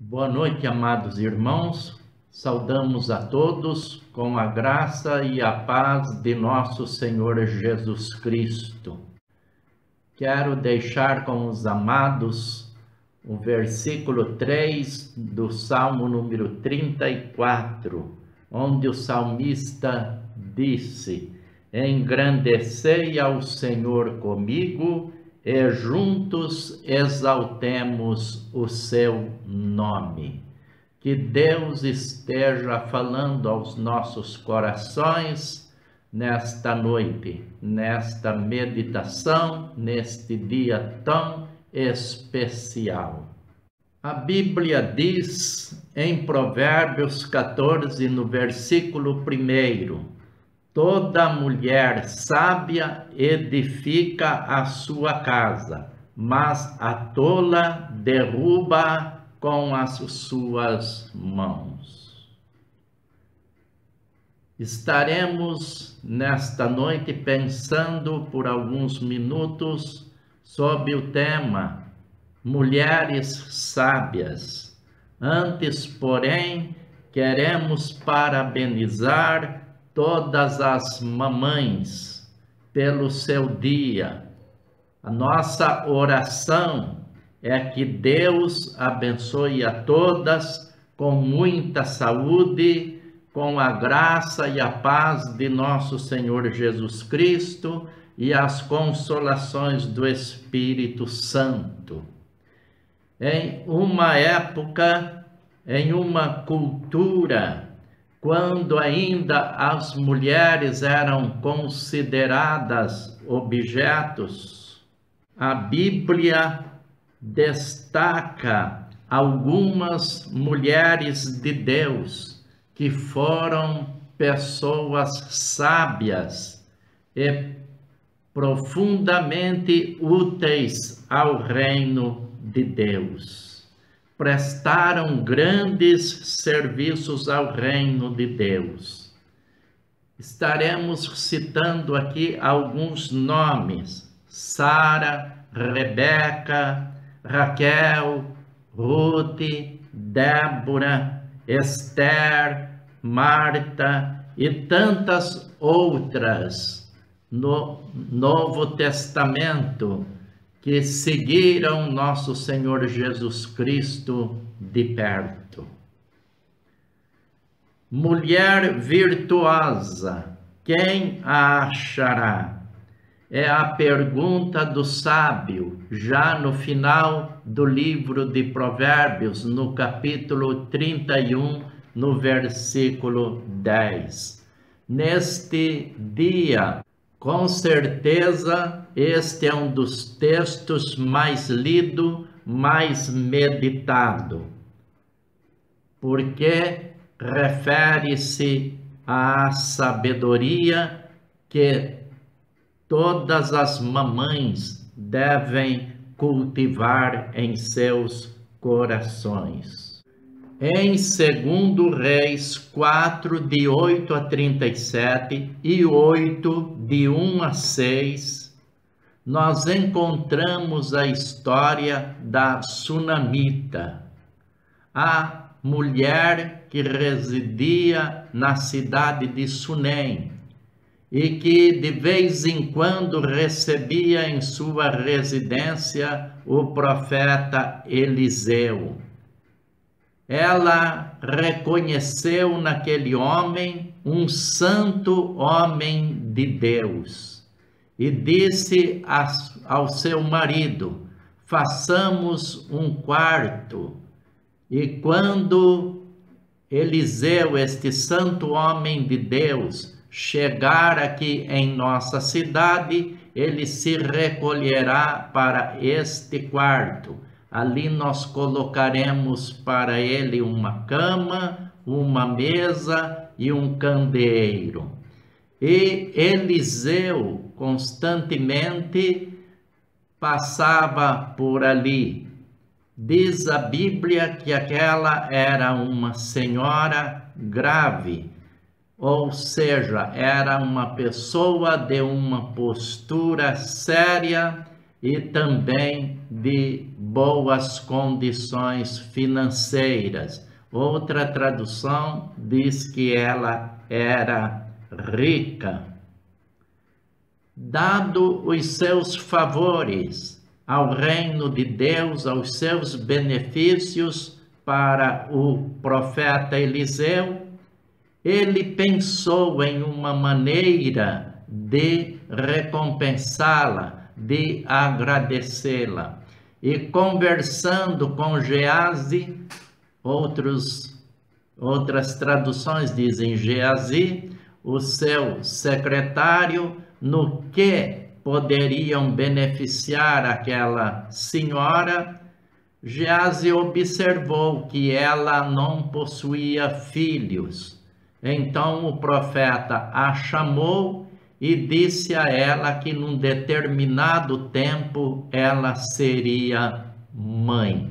Boa noite, amados irmãos. Saudamos a todos com a graça e a paz de nosso Senhor Jesus Cristo. Quero deixar com os amados o versículo 3 do Salmo número 34, onde o salmista disse: Engrandecei ao Senhor comigo, e juntos exaltemos o seu nome. Que Deus esteja falando aos nossos corações nesta noite, nesta meditação, neste dia tão especial. A Bíblia diz em Provérbios 14, no versículo 1: Toda mulher sábia edifica a sua casa, mas a tola derruba com as suas mãos. Estaremos nesta noite pensando por alguns minutos sobre o tema Mulheres Sábias. Antes, porém, queremos parabenizar todas as mamães pelo seu dia. A nossa oração é que Deus abençoe a todas com muita saúde, com a graça e a paz de nosso Senhor Jesus Cristo e as consolações do Espírito Santo. Em uma época, em uma cultura, quando ainda as mulheres eram consideradas objetos, a Bíblia destaca algumas mulheres de Deus que foram pessoas sábias e profundamente úteis ao reino de Deus. Prestaram grandes serviços ao reino de Deus. Estaremos citando aqui alguns nomes: Sara, Rebeca, Raquel, Ruth, Débora, Esther, Marta e tantas outras no Novo Testamento que seguiram nosso Senhor Jesus Cristo de perto. Mulher virtuosa, quem a achará? É a pergunta do sábio, já no final do livro de Provérbios, no capítulo 31, no versículo 10. Neste dia, com certeza, este é um dos textos mais lido, mais meditado, porque refere-se à sabedoria que todas as mamães devem cultivar em seus corações. Em 2 Reis 4, de 8 a 37 e 8, de 1 a 6, nós encontramos a história da Sunamita, a mulher que residia na cidade de Sunem e que de vez em quando recebia em sua residência o profeta Eliseu. Ela reconheceu naquele homem um santo homem de Deus e disse ao seu marido: façamos um quarto. E quando Eliseu, este santo homem de Deus, chegar aqui em nossa cidade, ele se recolherá para este quarto. Ali nós colocaremos para ele uma cama, uma mesa e um candeeiro. E Eliseu constantemente passava por ali. Diz a Bíblia que aquela era uma senhora grave, ou seja, era uma pessoa de uma postura séria e também de boas condições financeiras. Outra tradução diz que ela era rica. Dado os seus favores ao reino de Deus, aos seus benefícios para o profeta Eliseu, ele pensou em uma maneira de recompensá-la, de agradecê-la. E conversando com Geazi, outras traduções dizem Geazi, o seu secretário, no que poderiam beneficiar aquela senhora, Geazi observou que ela não possuía filhos. Então o profeta a chamou e disse a ela que num determinado tempo ela seria mãe.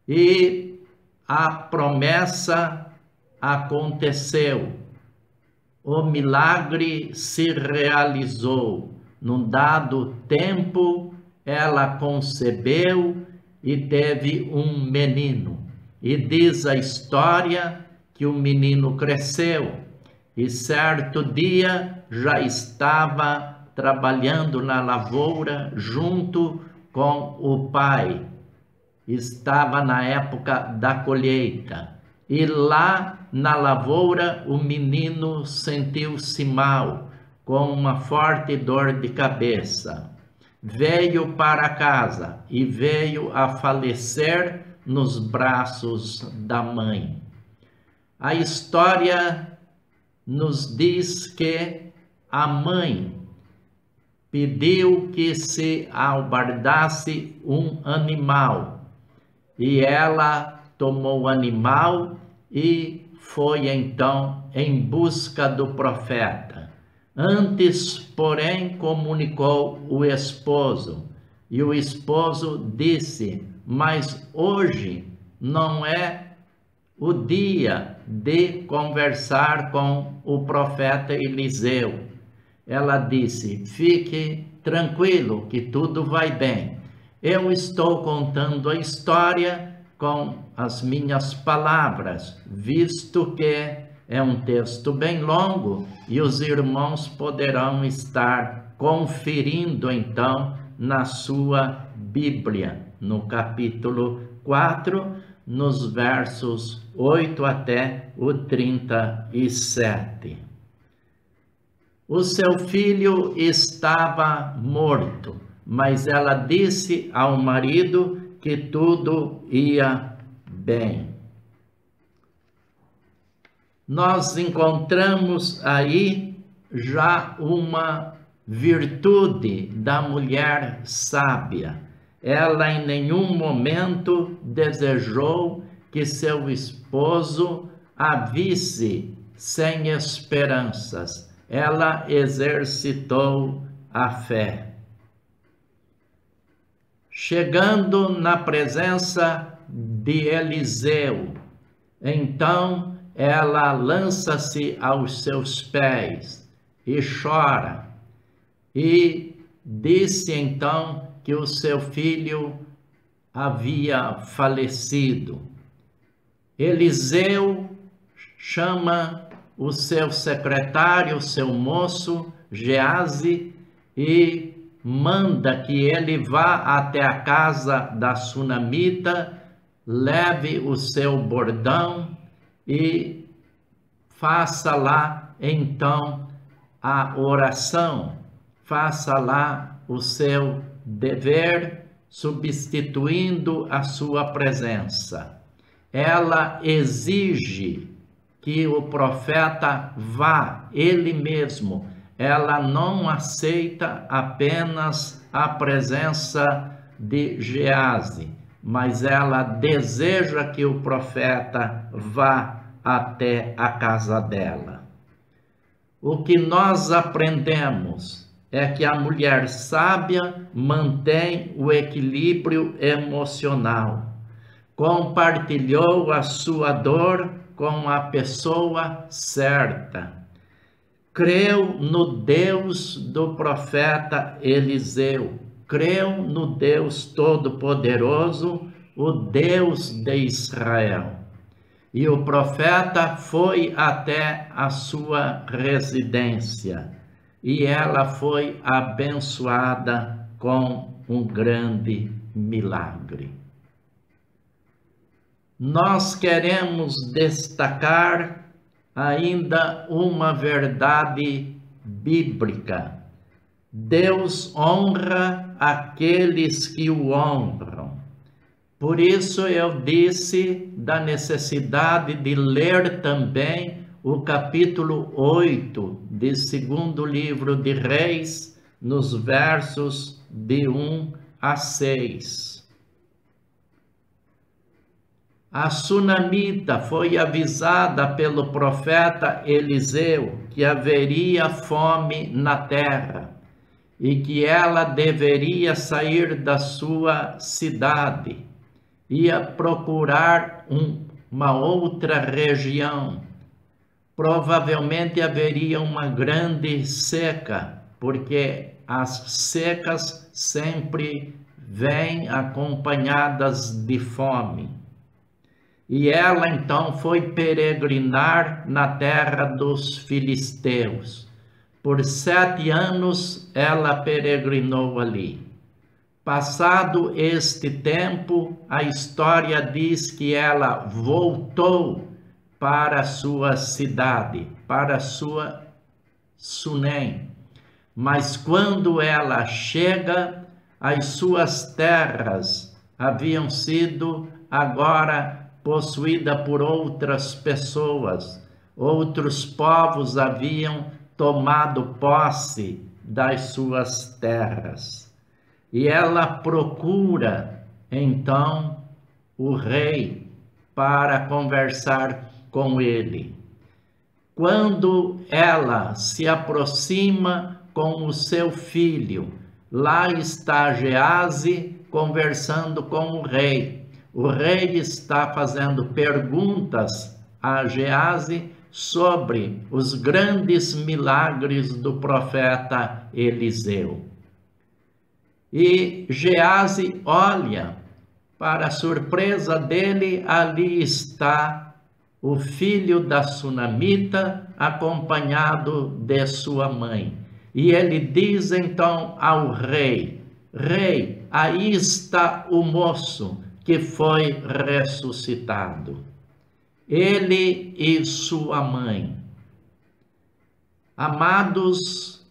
E a promessa aconteceu. O milagre se realizou. Num dado tempo, ela concebeu e teve um menino. E diz a história que o menino cresceu e certo dia já estava trabalhando na lavoura junto com o pai. Estava na época da colheita. E lá na lavoura o menino sentiu-se mal, com uma forte dor de cabeça. Veio para casa e veio a falecer nos braços da mãe. A história nos diz que a mãe pediu que se aguardasse um animal e ela tomou o animal e foi então em busca do profeta. Antes, porém, comunicou o esposo, e o esposo disse: mas hoje não é o dia de conversar com o profeta Eliseu. Ela disse: fique tranquilo que tudo vai bem. Eu estou contando a história com as minhas palavras, visto que é um texto bem longo e os irmãos poderão estar conferindo então na sua Bíblia, no capítulo 4, nos versos 8 até o 37. O seu filho estava morto, mas ela disse ao marido que tudo ia bem. Nós encontramos aí já uma virtude da mulher sábia. Ela em nenhum momento desejou que seu esposo a visse sem esperanças. Ela exercitou a fé. Chegando na presença de Eliseu, então ela lança-se aos seus pés e chora. E disse então que o seu filho havia falecido. Eliseu chama o seu secretário, o seu moço, Geazi, e manda que ele vá até a casa da sunamita, leve o seu bordão e faça lá então a oração, faça lá o seu dever, substituindo a sua presença. Ela exige que o profeta vá, ele mesmo. Ela não aceita apenas a presença de Geazi, mas ela deseja que o profeta vá até a casa dela. O que nós aprendemos é que a mulher sábia mantém o equilíbrio emocional. Compartilhou a sua dor com a pessoa certa. creu no Deus do profeta Eliseu, creu no Deus Todo-Poderoso, o Deus de Israel. E o profeta foi até a sua residência, e ela foi abençoada com um grande milagre. Nós queremos destacar ainda uma verdade bíblica. Deus honra aqueles que o honram. Por isso eu disse da necessidade de ler também o capítulo 8 de 2º livro de Reis, nos versos de 1 a 6. A sunamita foi avisada pelo profeta Eliseu que haveria fome na terra e que ela deveria sair da sua cidade, ia procurar uma outra região. Provavelmente haveria uma grande seca, porque as secas sempre vêm acompanhadas de fome. E ela então foi peregrinar na terra dos filisteus. Por 7 anos ela peregrinou ali. Passado este tempo, a história diz que ela voltou para a sua cidade, para sua Sunem. Mas quando ela chega, as suas terras haviam sido agora possuídas por outras pessoas. Outros povos haviam tomado posse das suas terras. E ela procura, então, o rei para conversar com ele. Quando ela se aproxima com o seu filho, lá está Geazi conversando com o rei. O rei está fazendo perguntas a Geazi sobre os grandes milagres do profeta Eliseu. E Geazi olha, para a surpresa dele, ali está o filho da sunamita, acompanhado de sua mãe. E ele diz então ao rei: Rei, aí está o moço que foi ressuscitado, ele e sua mãe. Amados,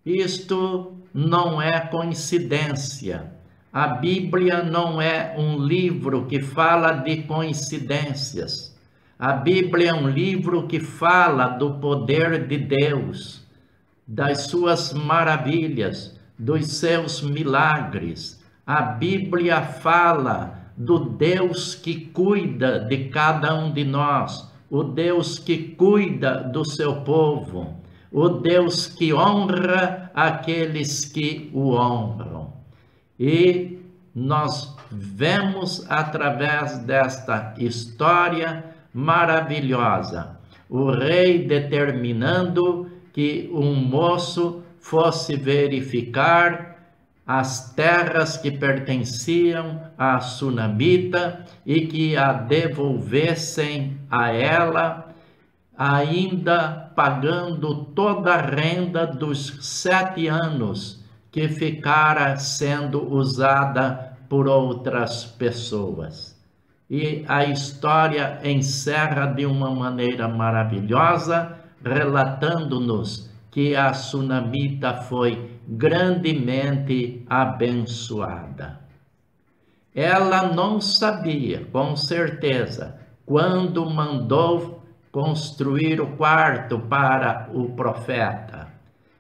isto não é coincidência. A Bíblia não é um livro que fala de coincidências. A Bíblia é um livro que fala do poder de Deus, das suas maravilhas, dos seus milagres. A Bíblia fala do Deus que cuida de cada um de nós, o Deus que cuida do seu povo, o Deus que honra aqueles que o honram. E nós vemos através desta história maravilhosa o rei determinando que um moço fosse verificar as terras que pertenciam à sunamita e que a devolvessem a ela, ainda pagando toda a renda dos 7 anos que ficara sendo usada por outras pessoas. E a história encerra de uma maneira maravilhosa, relatando-nos que a sunamita foi grandemente abençoada. Ela não sabia, com certeza, quando mandou construir o quarto para o profeta.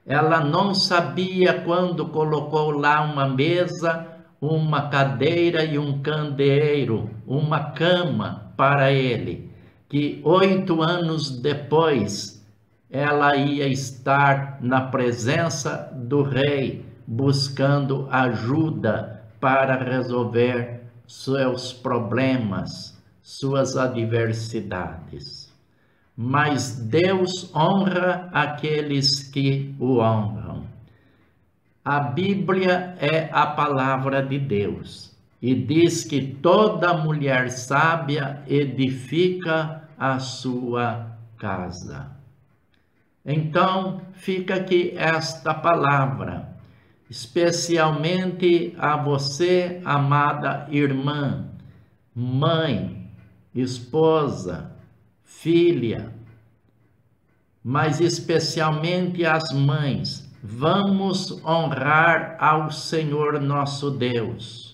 Ela não sabia quando colocou lá uma mesa, uma cadeira e um candeeiro, uma cama para ele, que 8 anos depois ela ia estar na presença do rei, buscando ajuda para resolver seus problemas, suas adversidades. mas Deus honra aqueles que o honram. A Bíblia é a palavra de Deus e diz que toda mulher sábia edifica a sua casa. Então, fica aqui esta palavra, especialmente a você, amada irmã, mãe, esposa, filha, mas especialmente as mães. Vamos honrar ao Senhor nosso Deus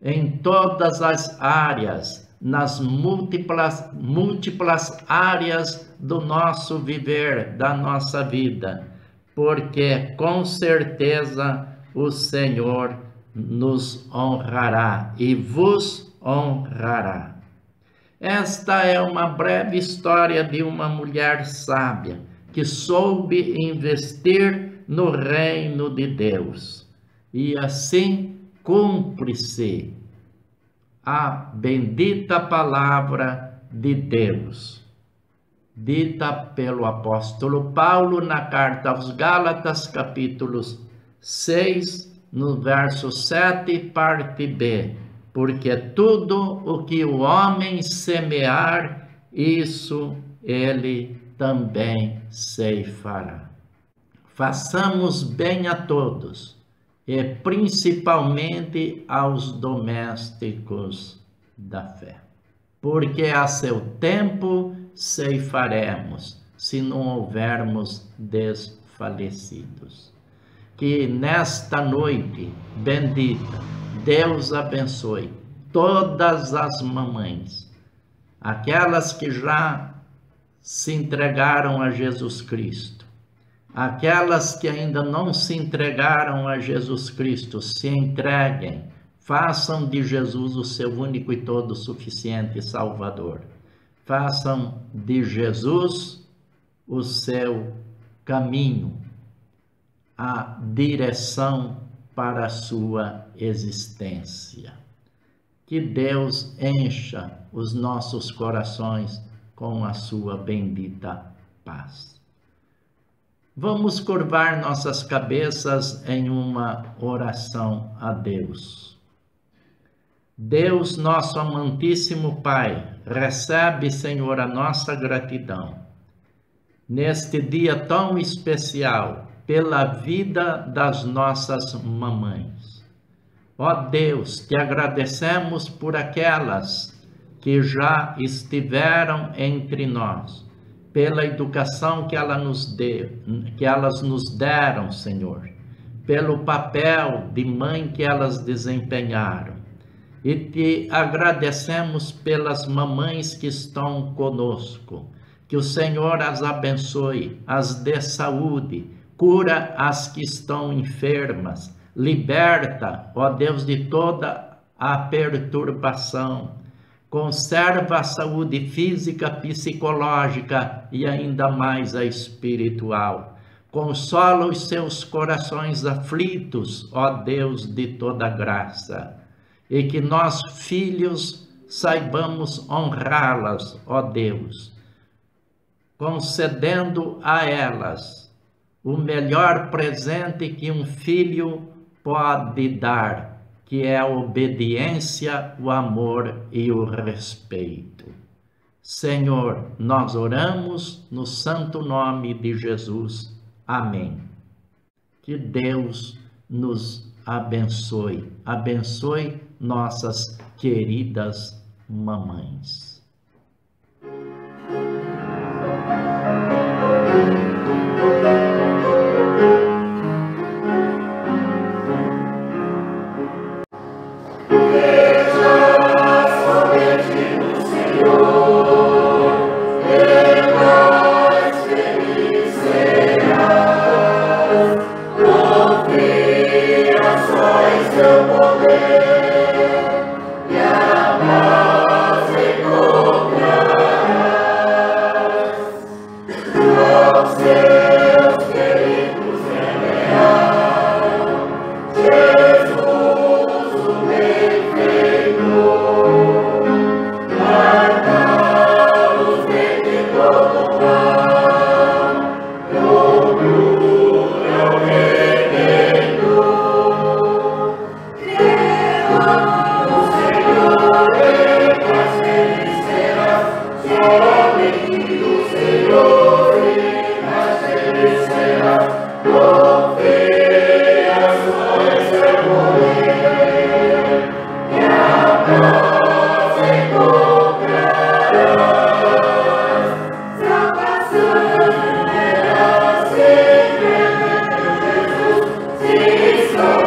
em todas as áreas, nas múltiplas áreas do nosso viver, da nossa vida, porque com certeza o Senhor nos honrará e vos honrará. Esta é uma breve história de uma mulher sábia que soube investir no reino de Deus. E assim cumpre-se a bendita palavra de Deus, dita pelo apóstolo Paulo na carta aos Gálatas, capítulo 6, no verso 7, parte B. Porque tudo o que o homem semear, isso ele também ceifará. Façamos bem a todos, e principalmente aos domésticos da fé. Porque a seu tempo ceifaremos, se não houvermos desfalecidos. Que nesta noite bendita, Deus abençoe todas as mamães, aquelas que já se entregaram a Jesus Cristo, aquelas que ainda não se entregaram a Jesus Cristo, se entreguem, façam de Jesus o seu único e todo suficiente Salvador. Façam de Jesus o seu caminho, a direção para a sua existência. Que Deus encha os nossos corações com a sua bendita paz. Vamos curvar nossas cabeças em uma oração a Deus. Deus, nosso amantíssimo Pai, recebe, Senhor, a nossa gratidão neste dia tão especial pela vida das nossas mamães. Ó Deus, te agradecemos por aquelas que já estiveram entre nós, pela educação que elas nos deram, Senhor, pelo papel de mãe que elas desempenharam. E te agradecemos pelas mamães que estão conosco. Que o Senhor as abençoe, as dê saúde, cura as que estão enfermas, liberta, ó Deus, de toda a perturbação. Conserva a saúde física, psicológica e ainda mais a espiritual. Consola os seus corações aflitos, ó Deus de toda graça. E que nós, filhos, saibamos honrá-las, ó Deus, concedendo a elas o melhor presente que um filho pode dar, que é a obediência, o amor e o respeito. Senhor, nós oramos no santo nome de Jesus. Amém. Que Deus nos abençoe. Abençoe nossas queridas mamães. Seu poder e a paz em Cristo.